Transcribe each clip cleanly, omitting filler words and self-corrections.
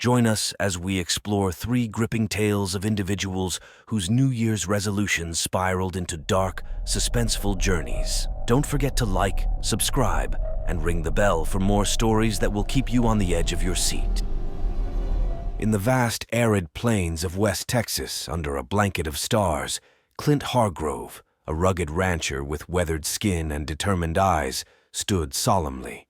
Join us as we explore three gripping tales of individuals whose New Year's resolutions spiraled into dark, suspenseful journeys. Don't forget to like, subscribe, and ring the bell for more stories that will keep you on the edge of your seat. In the vast, arid plains of West Texas, under a blanket of stars, Clint Hargrove, a rugged rancher with weathered skin and determined eyes, stood solemnly.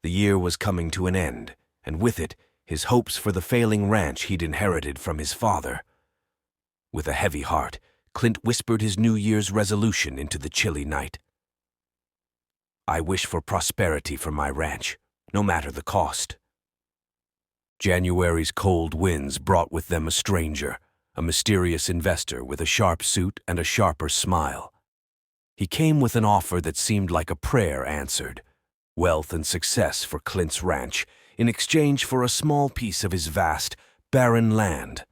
The year was coming to an end, and with it, his hopes for the failing ranch he'd inherited from his father. With a heavy heart, Clint whispered his New Year's resolution into the chilly night. "I wish for prosperity for my ranch, no matter the cost." January's cold winds brought with them a stranger, a mysterious investor with a sharp suit and a sharper smile. He came with an offer that seemed like a prayer answered: wealth and success for Clint's ranch, in exchange for a small piece of his vast, barren land.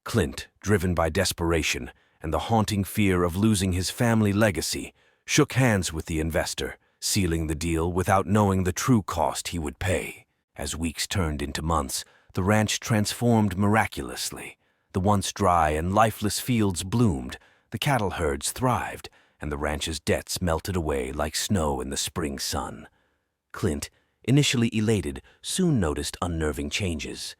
Clint, driven by desperation and the haunting fear of losing his family legacy, shook hands with the investor, sealing the deal without knowing the true cost he would pay. As weeks turned into months, the ranch transformed miraculously. The once dry and lifeless fields bloomed, the cattle herds thrived, and the ranch's debts melted away like snow in the spring sun. Clint, initially elated, soon noticed unnerving changes.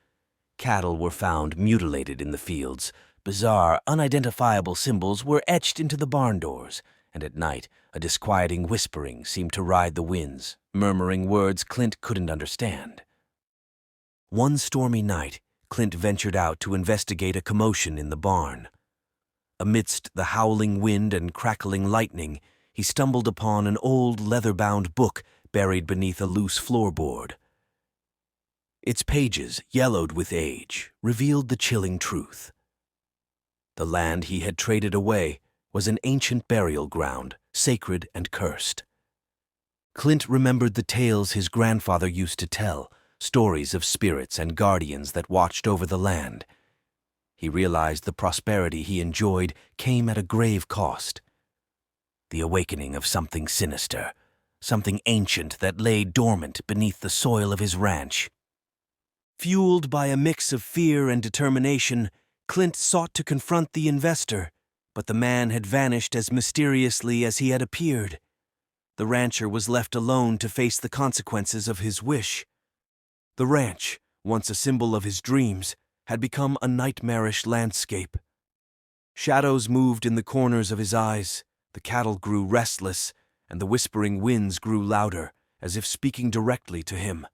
Cattle were found mutilated in the fields. Bizarre, unidentifiable symbols were etched into the barn doors, and at night, a disquieting whispering seemed to ride the winds, murmuring words Clint couldn't understand. One stormy night, Clint ventured out to investigate a commotion in the barn. Amidst the howling wind and crackling lightning, he stumbled upon an old leather-bound book buried beneath a loose floorboard. Its pages, yellowed with age, revealed the chilling truth. The land he had traded away was an ancient burial ground, sacred and cursed. Clint remembered the tales his grandfather used to tell, stories of spirits and guardians that watched over the land. He realized the prosperity he enjoyed came at a grave cost. The awakening of something sinister, something ancient that lay dormant beneath the soil of his ranch. Fueled by a mix of fear and determination, Clint sought to confront the investor, but the man had vanished as mysteriously as he had appeared. The rancher was left alone to face the consequences of his wish. The ranch, once a symbol of his dreams, had become a nightmarish landscape. Shadows moved in the corners of his eyes, the cattle grew restless, and the whispering winds grew louder, as if speaking directly to him.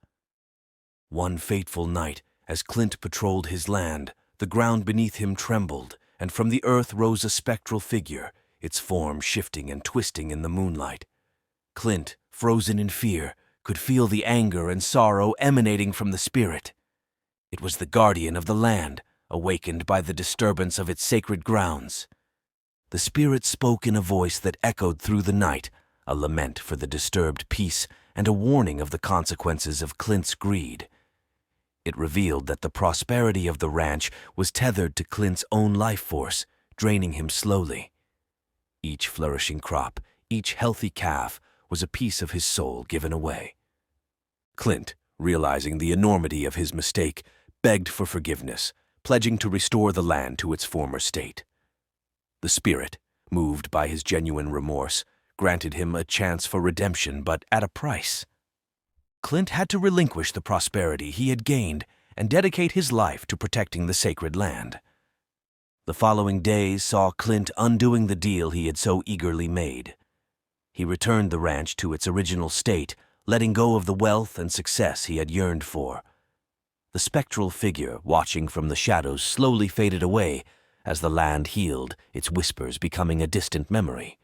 One fateful night, as Clint patrolled his land, the ground beneath him trembled, and from the earth rose a spectral figure, its form shifting and twisting in the moonlight. Clint, frozen in fear, could feel the anger and sorrow emanating from the spirit. It was the guardian of the land, awakened by the disturbance of its sacred grounds. The spirit spoke in a voice that echoed through the night, a lament for the disturbed peace and a warning of the consequences of Clint's greed. It revealed that the prosperity of the ranch was tethered to Clint's own life force, draining him slowly. Each flourishing crop, each healthy calf, was a piece of his soul given away. Clint, realizing the enormity of his mistake, begged for forgiveness, pledging to restore the land to its former state. The spirit, moved by his genuine remorse, granted him a chance for redemption, but at a price. Clint had to relinquish the prosperity he had gained and dedicate his life to protecting the sacred land. The following days saw Clint undoing the deal he had so eagerly made. He returned the ranch to its original state, letting go of the wealth and success he had yearned for. The spectral figure watching from the shadows slowly faded away as the land healed, its whispers becoming a distant memory.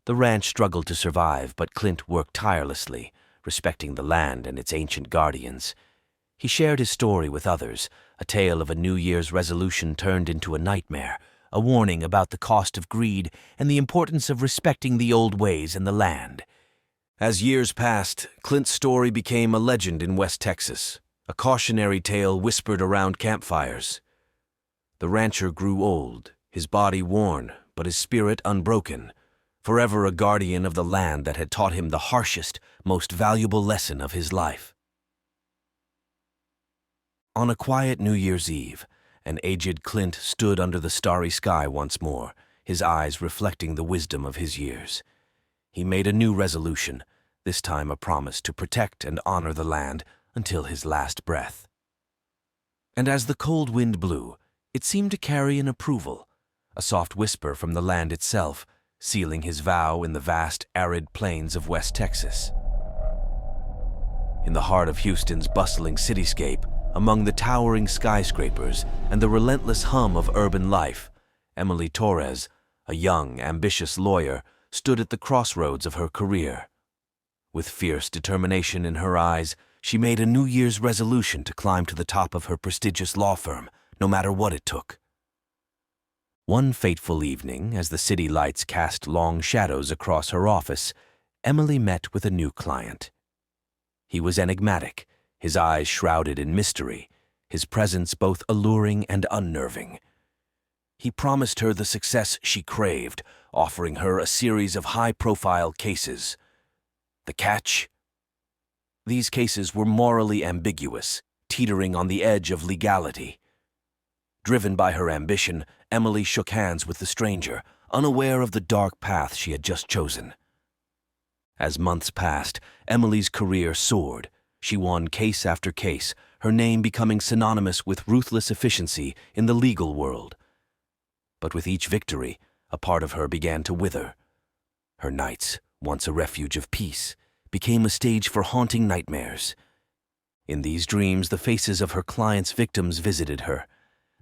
The ranch struggled to survive, but Clint worked tirelessly, respecting the land and its ancient guardians. He shared his story with others, a tale of a New Year's resolution turned into a nightmare, a warning about the cost of greed and the importance of respecting the old ways and the land. As years passed, Clint's story became a legend in West Texas, a cautionary tale whispered around campfires. The rancher grew old, his body worn, but his spirit unbroken, forever a guardian of the land that had taught him the harshest, most valuable lesson of his life. On a quiet New Year's Eve, an aged Clint stood under the starry sky once more, his eyes reflecting the wisdom of his years. He made a new resolution, this time a promise to protect and honor the land until his last breath. And as the cold wind blew, it seemed to carry an approval, a soft whisper from the land itself, sealing his vow in the vast, arid plains of West Texas. In the heart of Houston's bustling cityscape, among the towering skyscrapers and the relentless hum of urban life, Emily Torres, a young, ambitious lawyer, stood at the crossroads of her career. With fierce determination in her eyes, she made a New Year's resolution to climb to the top of her prestigious law firm, no matter what it took. One fateful evening, as the city lights cast long shadows across her office, Emily met with a new client. He was enigmatic, his eyes shrouded in mystery, his presence both alluring and unnerving. He promised her the success she craved, offering her a series of high-profile cases. The catch? These cases were morally ambiguous, teetering on the edge of legality. Driven by her ambition, Emily shook hands with the stranger, unaware of the dark path she had just chosen. As months passed, Emily's career soared. She won case after case, her name becoming synonymous with ruthless efficiency in the legal world. But with each victory, a part of her began to wither. Her nights, once a refuge of peace, became a stage for haunting nightmares. In these dreams, the faces of her clients' victims visited her.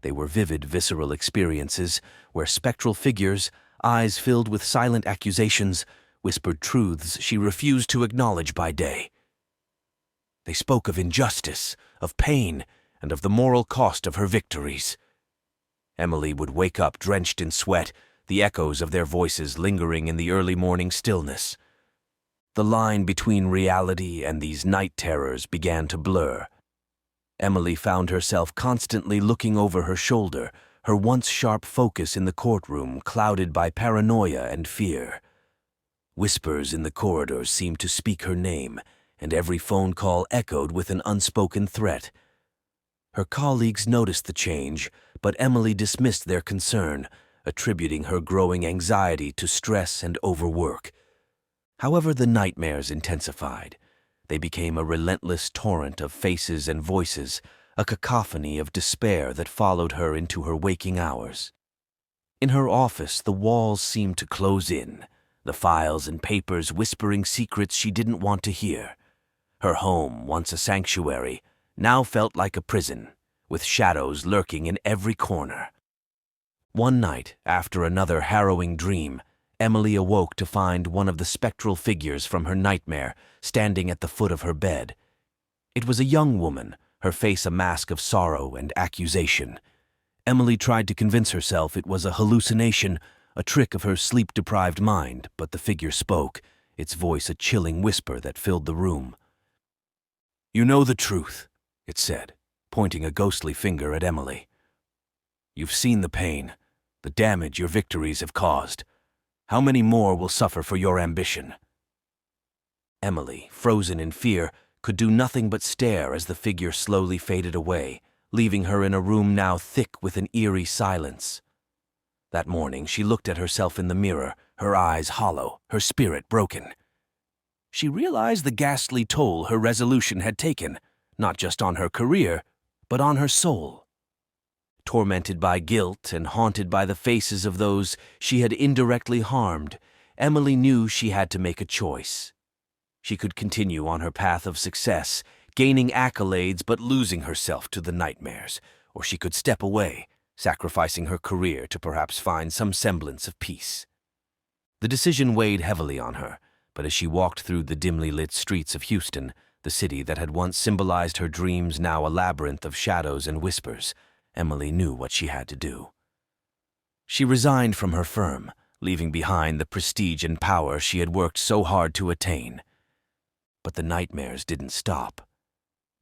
They were vivid, visceral experiences where spectral figures, eyes filled with silent accusations, whispered truths she refused to acknowledge by day. They spoke of injustice, of pain, and of the moral cost of her victories. Emily would wake up drenched in sweat, the echoes of their voices lingering in the early morning stillness. The line between reality and these night terrors began to blur. Emily found herself constantly looking over her shoulder, her once sharp focus in the courtroom clouded by paranoia and fear. Whispers in the corridors seemed to speak her name, and every phone call echoed with an unspoken threat. Her colleagues noticed the change, but Emily dismissed their concern, attributing her growing anxiety to stress and overwork. However, the nightmares intensified. They became a relentless torrent of faces and voices, a cacophony of despair that followed her into her waking hours. In her office, the walls seemed to close in, the files and papers whispering secrets she didn't want to hear. Her home, once a sanctuary, now felt like a prison, with shadows lurking in every corner. One night, after another harrowing dream, Emily awoke to find one of the spectral figures from her nightmare standing at the foot of her bed. It was a young woman, her face a mask of sorrow and accusation. Emily tried to convince herself it was a hallucination, a trick of her sleep-deprived mind, but the figure spoke, its voice a chilling whisper that filled the room. "You know the truth," it said, pointing a ghostly finger at Emily. "You've seen the pain, the damage your victories have caused. How many more will suffer for your ambition?" Emily, frozen in fear, could do nothing but stare as the figure slowly faded away, leaving her in a room now thick with an eerie silence. That morning, she looked at herself in the mirror, her eyes hollow, her spirit broken. She realized the ghastly toll her resolution had taken, not just on her career, but on her soul. Tormented by guilt and haunted by the faces of those she had indirectly harmed, Emily knew she had to make a choice. She could continue on her path of success, gaining accolades but losing herself to the nightmares, or she could step away, sacrificing her career to perhaps find some semblance of peace. The decision weighed heavily on her, but as she walked through the dimly lit streets of Houston, the city that had once symbolized her dreams now a labyrinth of shadows and whispers, Emily knew what she had to do. She resigned from her firm, leaving behind the prestige and power she had worked so hard to attain. But the nightmares didn't stop.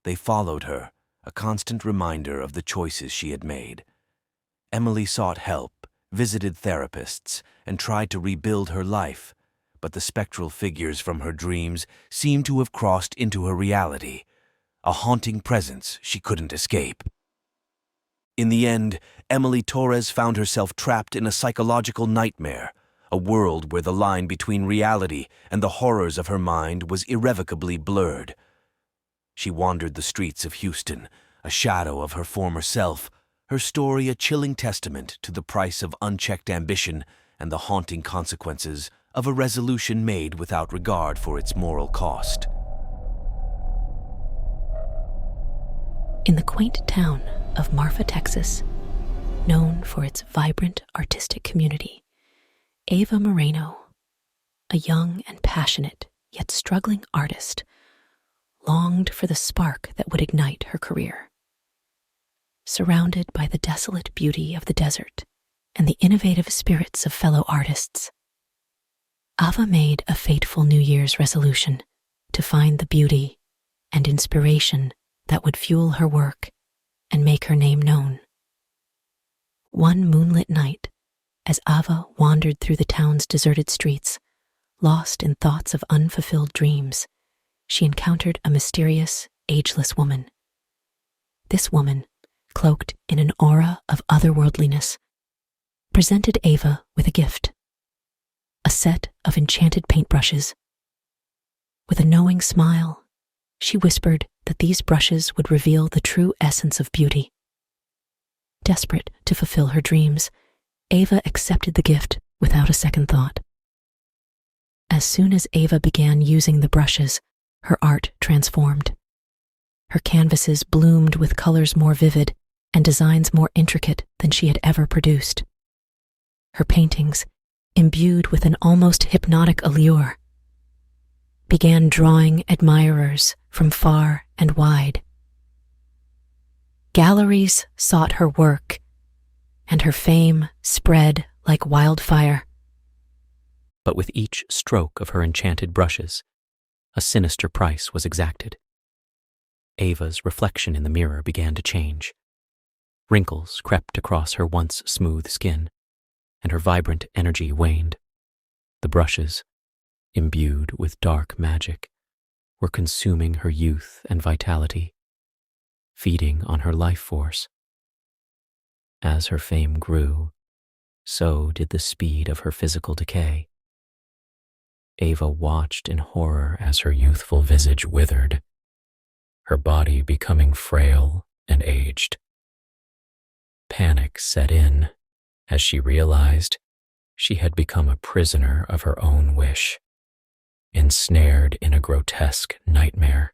They followed her, a constant reminder of the choices she had made. Emily sought help, visited therapists, and tried to rebuild her life, but the spectral figures from her dreams seemed to have crossed into her reality, a haunting presence she couldn't escape. In the end, Emily Torres found herself trapped in a psychological nightmare, a world where the line between reality and the horrors of her mind was irrevocably blurred. She wandered the streets of Houston, a shadow of her former self, her story a chilling testament to the price of unchecked ambition and the haunting consequences of a resolution made without regard for its moral cost. In the quaint town of Marfa, Texas, known for its vibrant artistic community, Ava Moreno, a young and passionate yet struggling artist, longed for the spark that would ignite her career. Surrounded by the desolate beauty of the desert and the innovative spirits of fellow artists, Ava made a fateful New Year's resolution to find the beauty and inspiration that would fuel her work and make her name known. One moonlit night, as Ava wandered through the town's deserted streets, lost in thoughts of unfulfilled dreams, she encountered a mysterious, ageless woman. This woman, cloaked in an aura of otherworldliness, presented Ava with a gift, a set of enchanted paintbrushes. With a knowing smile, she whispered that these brushes would reveal the true essence of beauty. Desperate to fulfill her dreams, Ava accepted the gift without a second thought. As soon as Ava began using the brushes, her art transformed. Her canvases bloomed with colors more vivid and designs more intricate than she had ever produced. Her paintings, imbued with an almost hypnotic allure, began drawing admirers from far and wide. Galleries sought her work, and her fame spread like wildfire. But with each stroke of her enchanted brushes, a sinister price was exacted. Ava's reflection in the mirror began to change. Wrinkles crept across her once smooth skin, and her vibrant energy waned. The brushes, imbued with dark magic, were consuming her youth and vitality, feeding on her life force. As her fame grew, so did the speed of her physical decay. Ava watched in horror as her youthful visage withered, her body becoming frail and aged. Panic set in as she realized she had become a prisoner of her own wish, ensnared in a grotesque nightmare.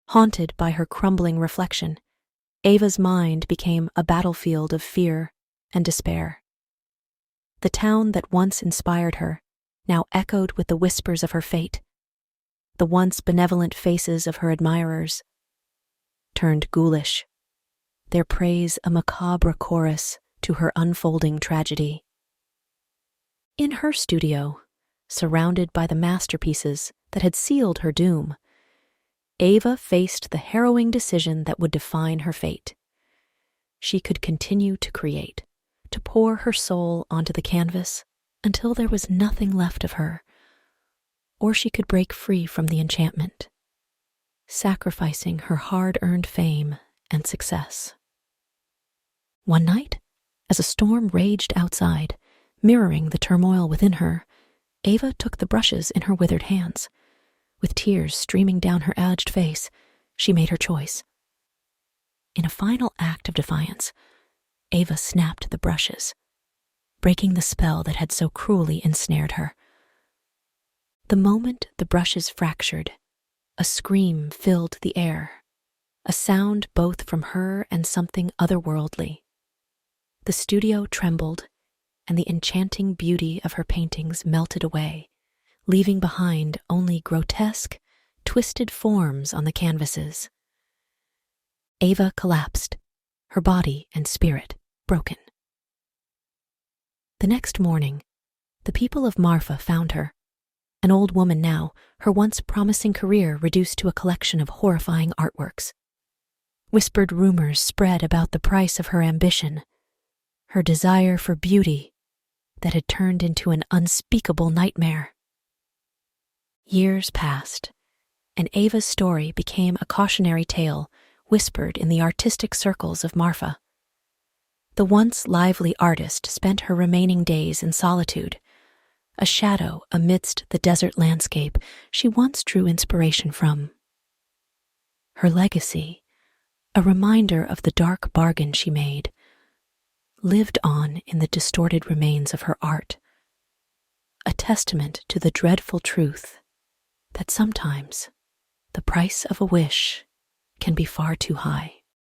Haunted by her crumbling reflection, Ava's mind became a battlefield of fear and despair. The town that once inspired her now echoed with the whispers of her fate. The once benevolent faces of her admirers turned ghoulish, their praise a macabre chorus to her unfolding tragedy. In her studio, surrounded by the masterpieces that had sealed her doom, Ava faced the harrowing decision that would define her fate. She could continue to create, to pour her soul onto the canvas until there was nothing left of her, or she could break free from the enchantment, sacrificing her hard-earned fame and success. One night, as a storm raged outside, mirroring the turmoil within her, Ava took the brushes in her withered hands. With tears streaming down her aged face, she made her choice. In a final act of defiance, Ava snapped the brushes, breaking the spell that had so cruelly ensnared her. The moment the brushes fractured, a scream filled the air, a sound both from her and something otherworldly. The studio trembled, and the enchanting beauty of her paintings melted away, leaving behind only grotesque, twisted forms on the canvases. Ava collapsed, her body and spirit broken. The next morning, the people of Marfa found her, an old woman now, her once promising career reduced to a collection of horrifying artworks. Whispered rumors spread about the price of her ambition, her desire for beauty that had turned into an unspeakable nightmare. Years passed, and Ava's story became a cautionary tale whispered in the artistic circles of Marfa. The once lively artist spent her remaining days in solitude, a shadow amidst the desert landscape she once drew inspiration from. Her legacy, a reminder of the dark bargain she made, lived on in the distorted remains of her art, a testament to the dreadful truth that sometimes the price of a wish can be far too high.